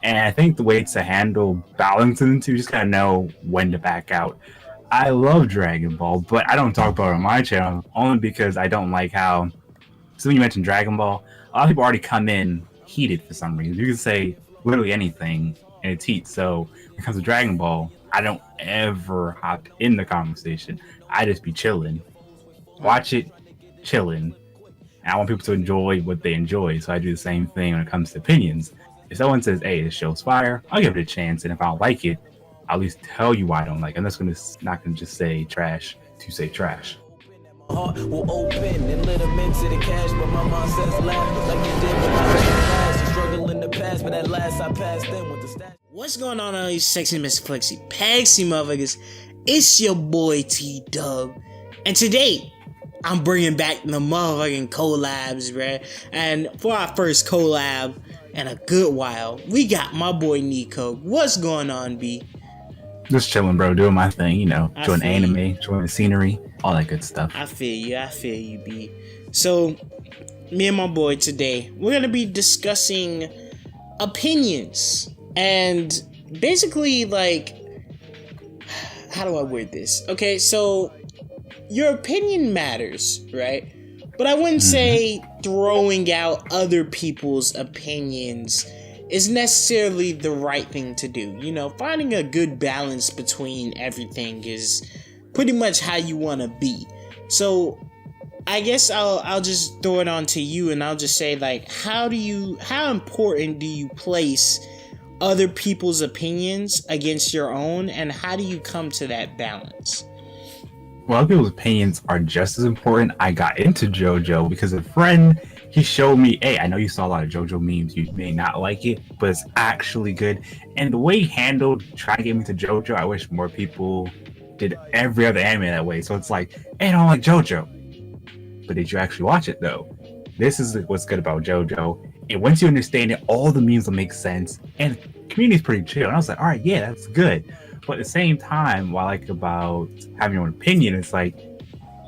And I think the way to handle balancing the two, you just gotta know when to back out. I love Dragon Ball, but I don't talk about it on my channel only because I don't like how. So when you mentioned Dragon Ball, a lot of people already come in heated for some reason. You can say literally anything and it's heat. So when it comes to Dragon Ball, I don't ever hop in the conversation. I just be chilling, Right. watch it, chilling. And I want people to enjoy what they enjoy. So I do the same thing when it comes to opinions. If someone says, "Hey, this show's fire," I'll give it a chance. And if I don't like it, I'll at least tell you why I don't like it. I'm just gonna not gonna just say trash to say trash. Heart will open and let them into the cash, but my mom says laugh like you did when I was past. Struggle in the past, but at last I passed in with the stash. What's going on, all these Sexi Messi Flexi Pexi motherfuckers? It's your boy T Dub, and today I'm bringing back the motherfucking collabs, bruh. And for our first collab in a good while, we got my boy Nico. What's going on, B? Just chilling, bro, doing my thing, I enjoying feel you. anime, enjoying the scenery, all that good stuff. I feel you. I feel you, B. So, me and my boy today, we're gonna be discussing opinions and basically like, how do I word this? Okay, so your opinion matters, right? But I wouldn't Hmm. say throwing out other people's opinions is necessarily the right thing to do. You know, finding a good balance between everything is pretty much how you want to be. So I guess I'll just throw it on to you, and I'll just say, like, how important do you place other people's opinions against your own, and how do you come to that balance? Well, other people's opinions are just as important. I got into JoJo because a friend he showed me, hey, I know you saw a lot of JoJo memes. You may not like it, but it's actually good. And the way he handled trying to get me to JoJo, I wish more people did every other anime that way. So it's like, hey, I don't like JoJo, but did you actually watch it though? This is what's good about JoJo. And once you understand it, all the memes will make sense, and the community's pretty chill. And I was like, all right, yeah, that's good. But at the same time, what I like about having your own opinion, it's like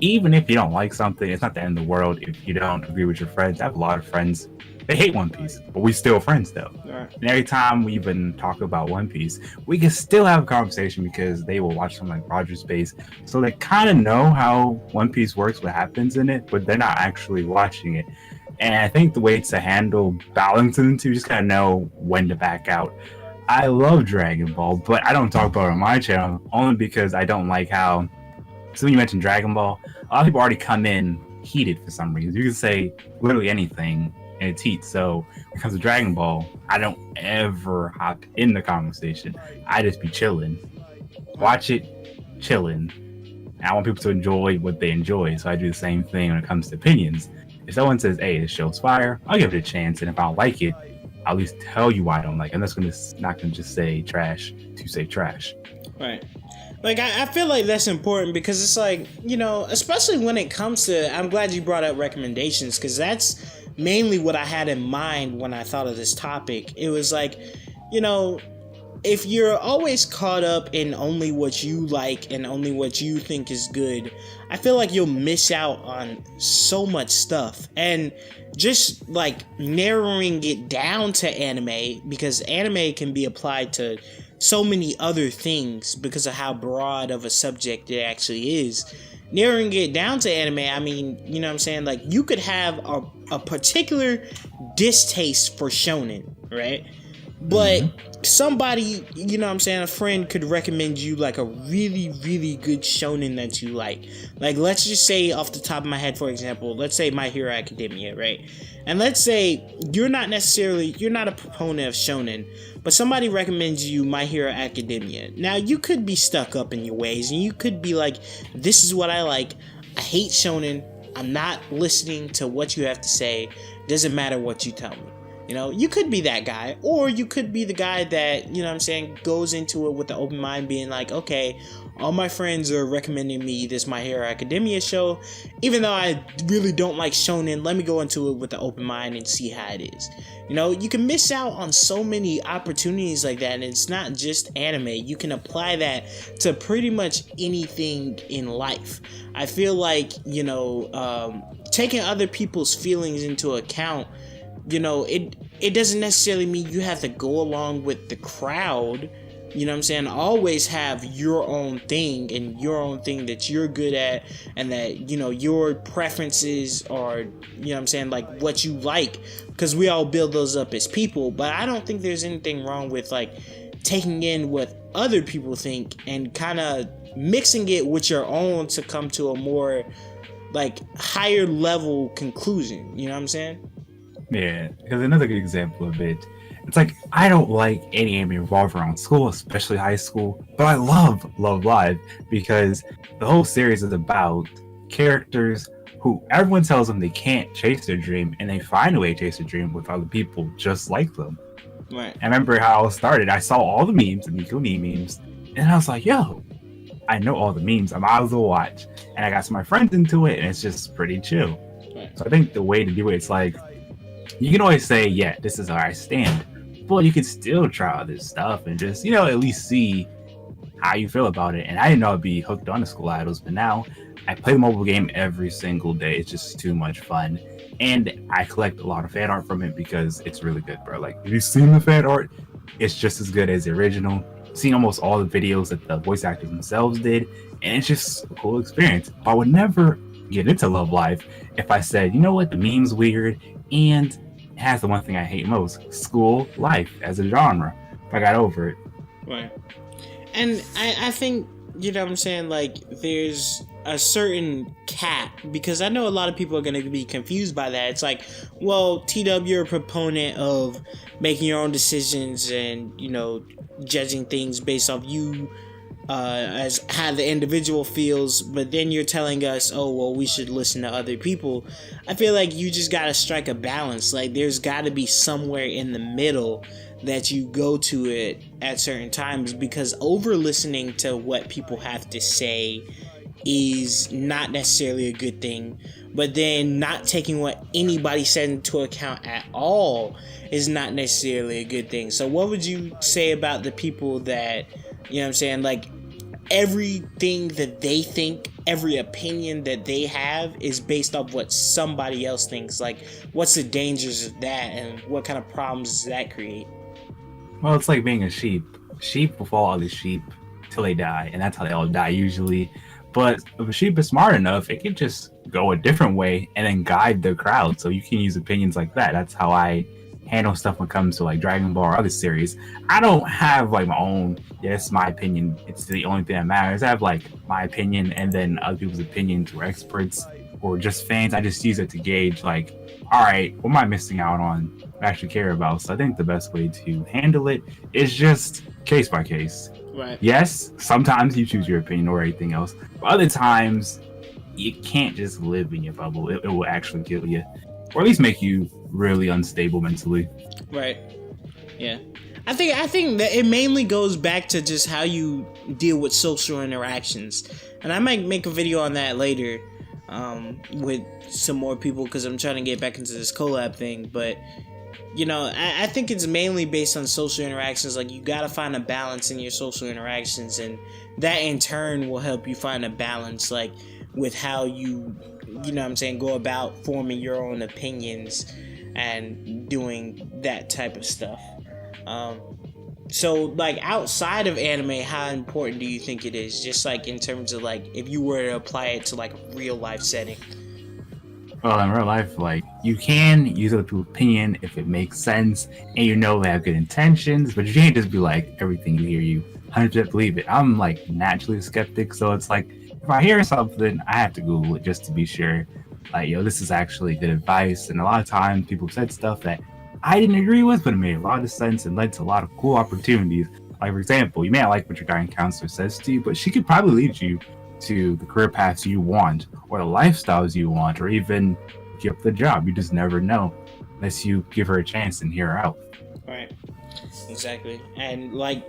even if you don't like something, it's not the end of the world if you don't agree with your friends. I have a lot of friends, they hate One Piece, but we still friends though. All right. And every time we even talk about One Piece, we can still have a conversation because they will watch something like Roger Space. So they kind of know how One Piece works, what happens in it, but they're not actually watching it. And I think the way to handle balancing the two, you just gotta know when to back out. I love Dragon Ball, but I don't talk about it on my channel only because I don't like how. So when you mentioned Dragon Ball, a lot of people already come in heated for some reason. You can say literally anything and it's heat. So when it comes to Dragon Ball, I don't ever hop in the conversation. I just be chilling, All right. watch it, chilling. And I want people to enjoy what they enjoy. So I do the same thing when it comes to opinions. If someone says, "Hey, this show's fire," I'll give it a chance. And if I don't like it, I'll at least tell you why I don't like it. I'm not gonna just say trash to say trash. Right. Like, I feel like that's important because it's like, you know, especially when it comes to, I'm glad you brought up recommendations because that's mainly what I had in mind when I thought of this topic. It was like, you know, if you're always caught up in only what you like and only what you think is good, I feel like you'll miss out on so much stuff. And just like narrowing it down to anime, because anime can be applied to so many other things because of how broad of a subject it actually is. Narrowing it down to anime, I mean, you know what I'm saying? Like, you could have a particular distaste for shonen, right? But Mm-hmm. somebody, you know what I'm saying, a friend could recommend you like a really, really good shonen that you like. Like, let's just say off the top of my head, for example, let's say My Hero Academia, right? And let's say you're not a proponent of shonen, but somebody recommends you My Hero Academia. Now, you could be stuck up in your ways and you could be like, this is what I like. I hate shonen. I'm not listening to what you have to say. Doesn't matter what you tell me. You know, you could be that guy, or you could be the guy that, you know what I'm saying, goes into it with the open mind being like, okay, all my friends are recommending me this My Hero Academia show. Even though I really don't like shonen, let me go into it with the open mind and see how it is. You know, you can miss out on so many opportunities like that, and it's not just anime. You can apply that to pretty much anything in life. I feel like, taking other people's feelings into account, you know, it doesn't necessarily mean you have to go along with the crowd. You know what I'm saying? Always have your own thing and your own thing that you're good at, and that, you know, your preferences are, you know what I'm saying, like what you like, because we all build those up as people. But I don't think there's anything wrong with like taking in what other people think and kind of mixing it with your own to come to a more like higher level conclusion. You know what I'm saying? Yeah, because another good example of it, it's like I don't like any anime revolve around school, especially high school, but I love Love Live because the whole series is about characters who everyone tells them they can't chase their dream, and they find a way to chase their dream with other people just like them. Right. I remember how it started. I saw all the memes, the Nico memes, and I was like, yo, I know all the memes. I might as well watch. And I got some of my friends into it, and it's just pretty chill. Right. So I think the way to do it, it's like, you can always say, yeah, this is where I stand. But you can still try other stuff and just, you know, at least see how you feel about it. And I didn't know I'd be hooked on the School Idols, but now I play the mobile game every single day. It's just too much fun. And I collect a lot of fan art from it because it's really good, bro. Like, have you seen the fan art? It's just as good as the original. Seen almost all the videos that the voice actors themselves did, and it's just a cool experience. I would never get into Love Live if I said, you know what, the meme's weird, and it has the one thing I hate most, school life as a genre. If I got over it. Right. And I think, you know what I'm saying, like, there's a certain cap, because I know a lot of people are going to be confused by that. It's like, well, TW, you're a proponent of making your own decisions and, you know, judging things based off you as how the individual feels, but then you're telling us, oh, well, we should listen to other people. I feel like you just got to strike a balance. Like, there's got to be somewhere in the middle that you go to it at certain times, because over listening to what people have to say is not necessarily a good thing, but then not taking what anybody said into account at all is not necessarily a good thing. So what would you say about the people that, you know what I'm saying, like, everything that they think, every opinion that they have is based off what somebody else thinks? Like, what's the dangers of that, and what kind of problems does that create? Well, it's like being a sheep. Sheep will follow other sheep till they die, and that's how they all die usually. But if a sheep is smart enough, it can just go a different way and then guide the crowd. So you can use opinions like that. That's how I handle stuff when it comes to like Dragon Ball or other series. I don't have like my own, yeah, it's my opinion, it's the only thing that matters. I have like my opinion and then other people's opinions or experts or just fans. I just use it to gauge like, all right, what am I missing out on I actually care about? So I think the best way to handle it is just case by case. Right. Yes, sometimes you choose your opinion or anything else, but other times you can't just live in your bubble. It will actually kill you, or at least make you really unstable mentally. Right. Yeah. I think that it mainly goes back to just how you deal with social interactions, and I might make a video on that later with some more people, because I'm trying to get back into this collab thing. But you know, I think it's mainly based on social interactions. Like, you gotta find a balance in your social interactions, and that in turn will help you find a balance, like, with how you know what I'm saying, go about forming your own opinions and doing that type of stuff. So, like, outside of anime, how important do you think it is? Just, like, in terms of, like, if you were to apply it to, like, a real-life setting. Well, in real life, like, you can use other people's opinion if it makes sense and you know they have good intentions, but you can't just be like, everything you hear, you 100% believe it. I'm, like, naturally a skeptic, so it's like, if I hear something, I have to Google it just to be sure, like, yo, this is actually good advice. And a lot of times people said stuff that I didn't agree with, but it made a lot of sense and led to a lot of cool opportunities. Like, for example, you may not like what your guidance counselor says to you, but she could probably lead you to the career paths you want, or the lifestyles you want, or even get up the job. You just never know unless you give her a chance and hear her out. Right. Exactly. And like,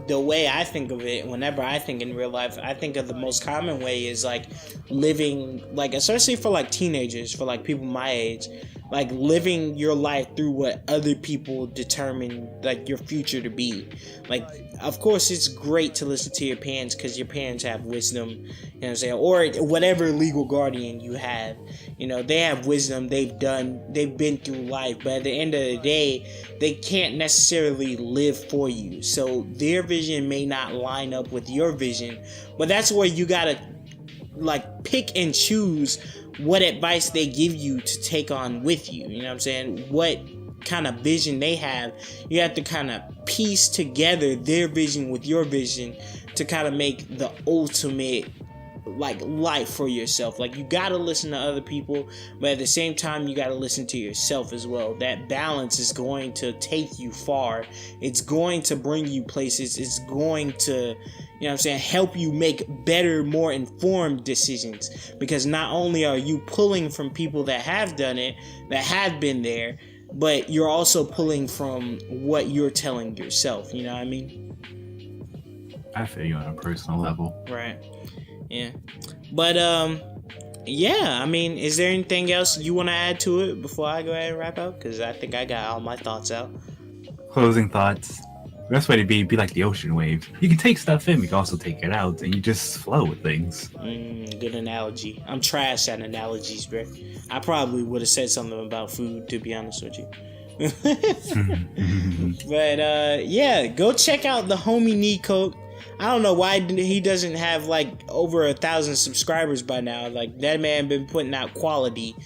the way I think of it, whenever I think in real life, I think of the most common way is like living, like, especially for like teenagers, for like people my age, like living your life through what other people determine like your future to be. Like, of course it's great to listen to your parents because your parents have wisdom, you know what I'm saying, or whatever legal guardian you have, you know, they have wisdom, they've been through life, but at the end of the day they can't necessarily live for you, so their vision may not line up with your vision. But that's where you gotta like pick and choose what advice they give you to take on with you. You know what I'm saying? What kind of vision they have. You have to kind of piece together their vision with your vision to kind of make the ultimate like life for yourself. Like, you gotta listen to other people, but at the same time you gotta listen to yourself as well. That balance is going to take you far. It's going to bring you places. It's going to, you know what I'm saying, help you make better, more informed decisions, because not only are you pulling from people that have done it, that have been there, but you're also pulling from what you're telling yourself. You know what I mean? I feel you on a personal level. Right. Yeah. But yeah, I mean, is there anything else you want to add to it before I go ahead and wrap up? Because I think I got all my thoughts out. Closing thoughts. The best way to be like the ocean wave. You can take stuff in, but you can also take it out, and you just flow with things. Good analogy. I'm trash at analogies, bro. I probably would have said something about food, to be honest with you. But yeah, go check out the homie Nico. I don't know why he doesn't have like over 1,000 subscribers by now. Like, that man been putting out quality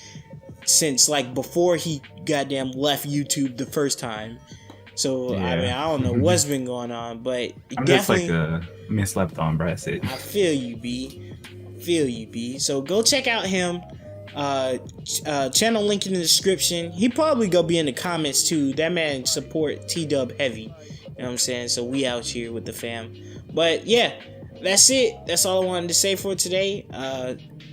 since like before he goddamn left YouTube the first time. So yeah. I mean, I don't know what's been going on, but I'm definitely just like slept on, bro. That's it. I feel you, B. So go check out him. Channel link in the description. He probably gonna be in the comments too. That man support T-Dub heavy. You know what I'm saying? So we out here with the fam. But yeah, that's it. That's all I wanted to say for today.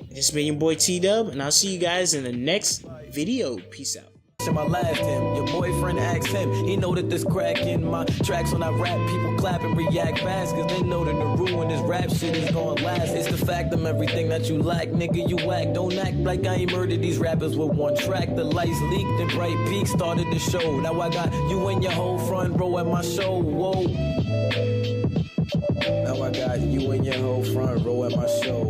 This been your boy T-Dub, and I'll see you guys in the next video. Peace out. I laughed him. Your boyfriend asked him. He know that there's crack in my tracks when I rap. People clap and react fast, cause they know that the ruin this rap shit is gonna last. It's the fact I'm everything that you lack, nigga, you whack. Don't act like I ain't murdered these rappers with one track. The lights leaked and Bright Peak started the show. Now I got you in your whole front row at my show. Whoa. Now I got you in your whole front row at my show.